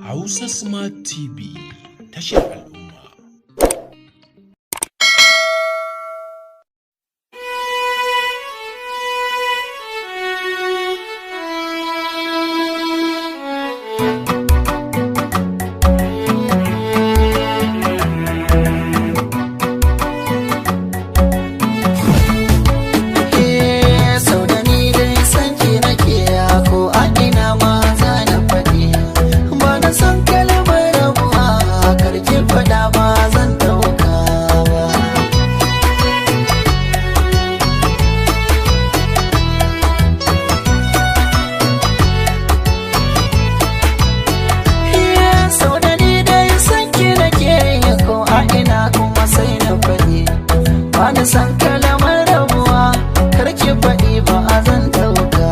Hausa Smart TV tashar al'umma. Wani san kalamar rabuwa karki faɗi ba a zan ɗauka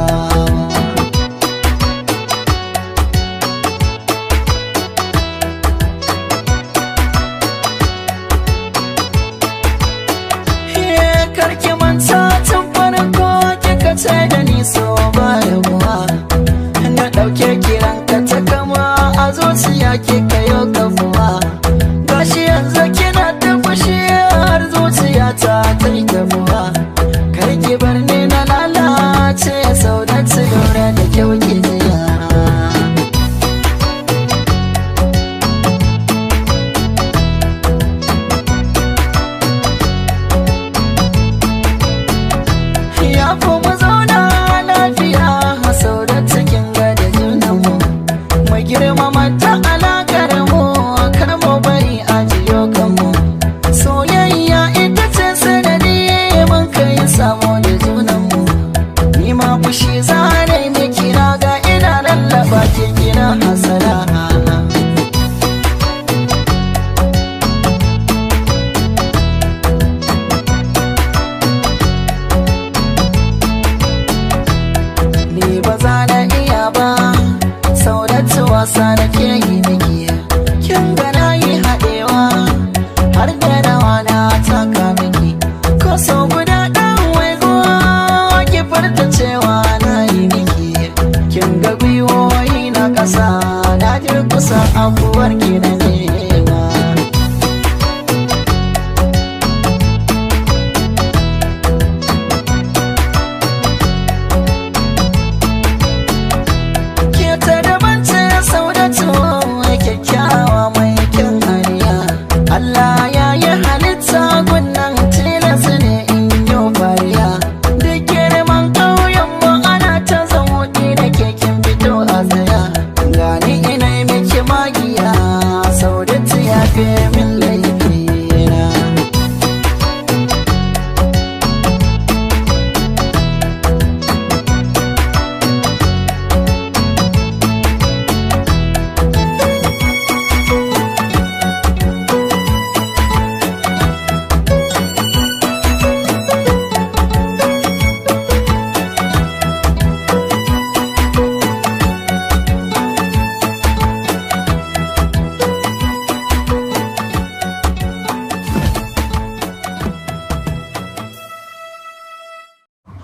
karki manta tun farko kika ce da ni so ba rabuwa na ɗauke kiranka ta kama a zuciya kika yau kafuwa gashi yanzu kina ta fushi har zuciya ta yi damuwa karki bar ni na lalace sau da lura da kyau ki jiya ya fi mu zauna lafiya sau da cikin gada junanmu mu girmama ta alakar mu kar mu bari a jiyo kanmu soyayya ita ce sanadi mun kai samu da junanmu ni ma fushi zane ne kira ga ina lallaba ke kira hasala ni ba za na iya ba sau da wasa da ke yi miki kin ga na yi haɗewa har da rawa na taka miki ko sau guda ɗan waiguwa ki farta cewa na yi miki kin ga gwiwoyi na ƙasa na kusa abuwar ki na nema ke ta daban ce sau da kyakkyawa mai kyan hariya Allah ya yi halitta gunnan tilas ne in yi fariya da girman ƙauyen mu ana ta zamuɗi da keken fito a tsaya gani ina yi miki magiya sau da ya fi min laifina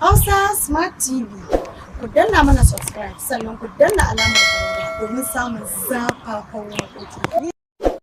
Hausa Smart TV. Ku danna mana subscribe sannan ku danna alamar ƙararrawa domin samun zafafan waƙoƙi.